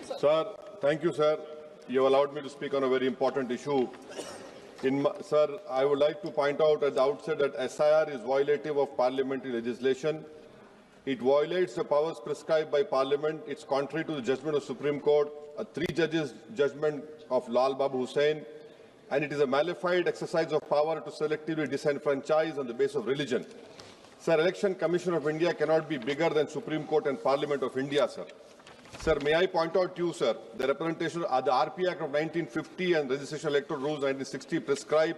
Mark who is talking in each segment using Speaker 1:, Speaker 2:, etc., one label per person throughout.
Speaker 1: Sir, thank you, sir. You have allowed me to speak on a very important issue. Sir, I would like to point out at the outset that SIR is violative of parliamentary legislation. It violates the powers prescribed by Parliament. It's contrary to the judgment of Supreme Court, a 3-judges judgment of Lal Babu Hussain, and it is a malified exercise of power to selectively disenfranchise on the basis of religion. Sir, Election Commission of India cannot be bigger than Supreme Court and Parliament of India, sir. Sir, may I point out to you, sir, the representation of the RP Act of 1950 and Registration Electoral Rules 1960 prescribe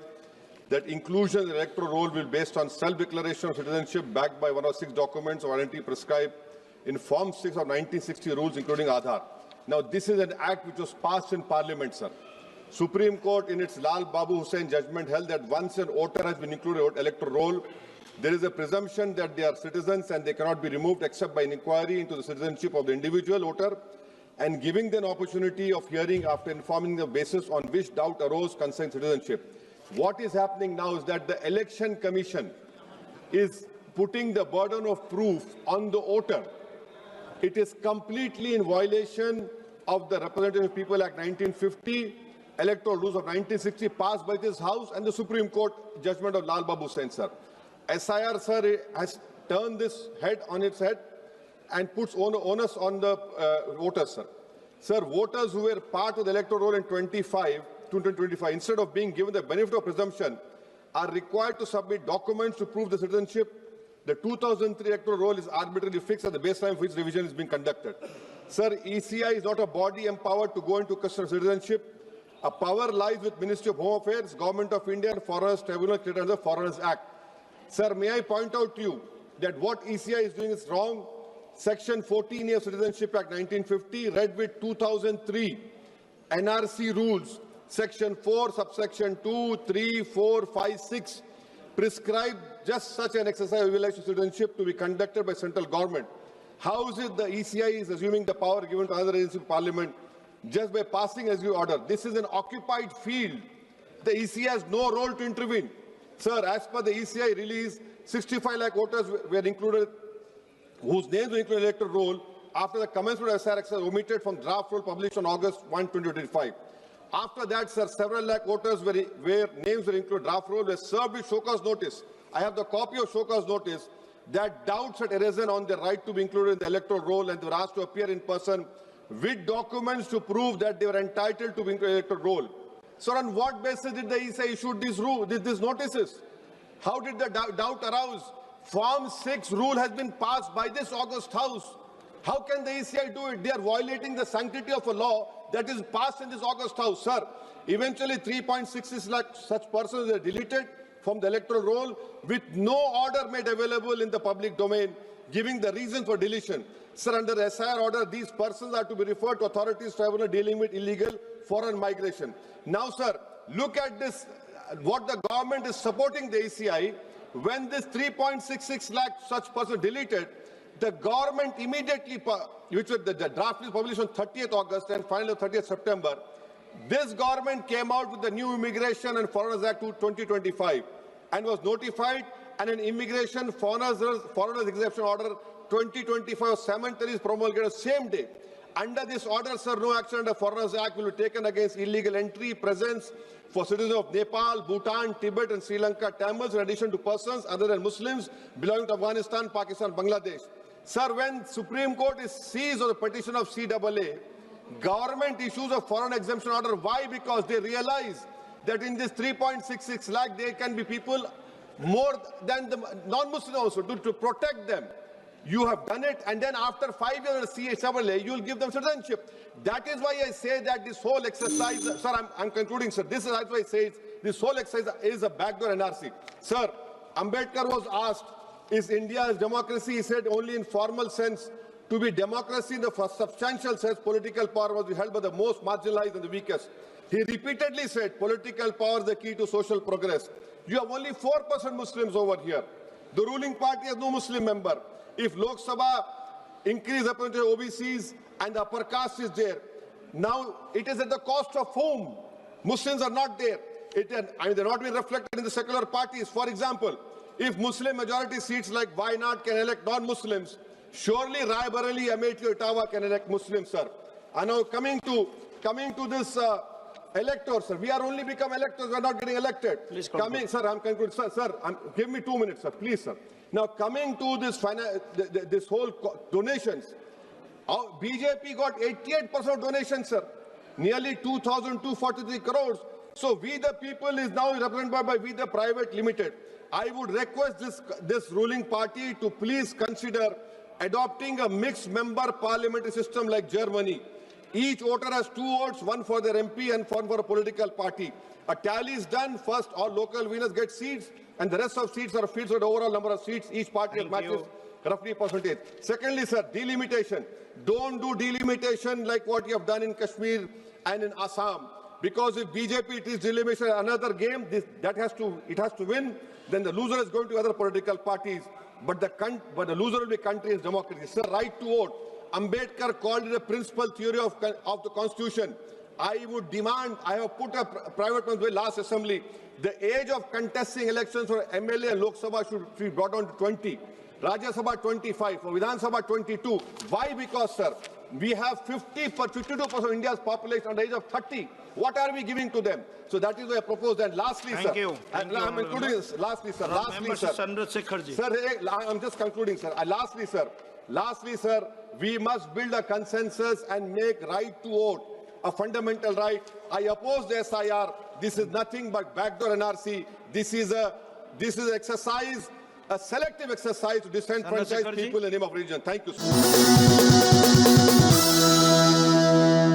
Speaker 1: that inclusion in the electoral roll will be based on self-declaration of citizenship backed by 106 documents of identity prescribed in Form 6 of 1960 rules, including Aadhaar. Now, this is an act which was passed in Parliament, sir. Supreme Court, in its Lal Babu Hussain judgment, held that once an voter has been included in the electoral roll, there is a presumption that they are citizens and they cannot be removed except by an inquiry into the citizenship of the individual voter and giving them an opportunity of hearing after informing the basis on which doubt arose concerning citizenship. What is happening now is that the Election Commission is putting the burden of proof on the voter. It is completely in violation of the Representative People Act 1950, Electoral Rules of 1960 passed by this House, and the Supreme Court judgment of Lal Babu Hussain, sir. SIR, sir, has turned this head on its head and puts onus on the voters, sir. Sir, voters who were part of the electoral roll in 2025, instead of being given the benefit of presumption, are required to submit documents to prove the citizenship. The 2003 electoral roll is arbitrarily fixed at the baseline for which revision is being conducted. Sir, ECI is not a body empowered to go into question of citizenship. A power lies with Ministry of Home Affairs, Government of India, and Foreigners Tribunal created under the Foreigners Act. Sir, may I point out to you that what ECI is doing is wrong. Section 14A of Citizenship Act 1950, read with 2003 NRC rules, Section 4, subsection 2, 3, 4, 5, 6, prescribe just such an exercise of election citizenship to be conducted by central government. How is it the ECI is assuming the power given to another agency of Parliament just by passing as you order? This is an occupied field. The ECI has no role to intervene. Sir, as per the ECI release, 65 lakh voters were included, whose names were included in the electoral roll after the commencement of SIR exercise omitted from draft roll published on August 1, 2025. After that, sir, several lakh voters where names were included draft roll were served with show cause notice. I have the copy of show cause notice that doubts had arisen on their right to be included in the electoral roll, and they were asked to appear in person with documents to prove that they were entitled to be included in the electoral roll. So on what basis did the ECI issue these notices? How did the doubt arouse? Form 6 rule has been passed by this August House. How can the ECI do it? They are violating the sanctity of a law that is passed in this August House, sir. Eventually 3.66 lakh such persons were deleted from the electoral roll with no order made available in the public domain giving the reason for deletion. Sir, under the SIR order, these persons are to be referred to authorities tribunal dealing with illegal foreign migration. Now, sir, look at this, what the government is supporting the ECI. When this 3.66 lakh such persons deleted, the government immediately, which was the draft is published on 30th August and finally 30th September, this government came out with the new Immigration and Foreigners Act 2025 and was notified, and an Immigration Foreigners Exemption Order 2025 cemeteries promulgated the same day. Under this order, sir, no action under Foreigners Act will be taken against illegal entry, presence for citizens of Nepal, Bhutan, Tibet and Sri Lanka, Tamils, in addition to persons other than Muslims belonging to Afghanistan, Pakistan, Bangladesh. Sir, when Supreme Court is seized on the petition of CAA, government issues a foreign exemption order. Why? Because they realize that in this 3.66 lakh, there can be people more than the non-Muslim also to protect them. You have done it, and then after 5 years of CAA, you will give them citizenship. That is why I say that this whole exercise, sir, I'm concluding, sir. This is why I say this whole exercise is a backdoor NRC. Sir, Ambedkar was asked, is India's democracy? He said only in formal sense. To be democracy in the substantial sense, political power must be held by the most marginalized and the weakest. He repeatedly said political power is the key to social progress. You have only 4% Muslims over here. The ruling party has no Muslim member. If Lok Sabha increase representation of OBCs and the upper caste is there, now it is at the cost of whom? Muslims are not there. They're not being reflected in the secular parties. For example, if Muslim majority seats like Wayanad can elect non-Muslims, surely Rai Bareli, Amethi, Ottawa can elect Muslims, sir. And now coming to this electors, sir. We are only become electors. We are not getting elected.
Speaker 2: Please conclude.
Speaker 1: Sir, I'm concluding. Sir, give me 2 minutes, sir. Please, sir. Now coming to this whole donations, BJP got 88% donations, sir. Nearly 2,243 crores. So we the people is now represented by We the Private Limited. I would request this ruling party to please consider adopting a mixed member parliamentary system like Germany. Each voter has 2 votes, one for their MP and one for a political party. A tally is done. First, all local winners get seats, and the rest of seats are filled with the overall number of seats. Each party matches roughly percentage. Secondly, sir, delimitation. Don't do delimitation like what you have done in Kashmir and in Assam. Because if BJP is delimitation another game, it has to win. Then the loser is going to other political parties. But the loser will be country and democracy. Sir, right to vote. Ambedkar called it a principal theory of the Constitution. I would demand, I have put a private one last assembly, the age of contesting elections for MLA and Lok Sabha should be brought down to 20. Rajya Sabha 25, for Vidhan Sabha 22. Why? Because, sir, we have 52% of India's population under the age of 30. What are we giving to them? So that is why I propose. And lastly,
Speaker 2: Thank
Speaker 1: sir,
Speaker 2: you.
Speaker 1: and I'm including this. Lastly, sir. Sir, I'm just concluding, sir. Lastly, sir, we must build a consensus and make right to vote a fundamental right. I oppose the SIR. This is nothing but backdoor NRC. This is exercise, a selective exercise to disenfranchise people in the name of religion. Thank you, sir.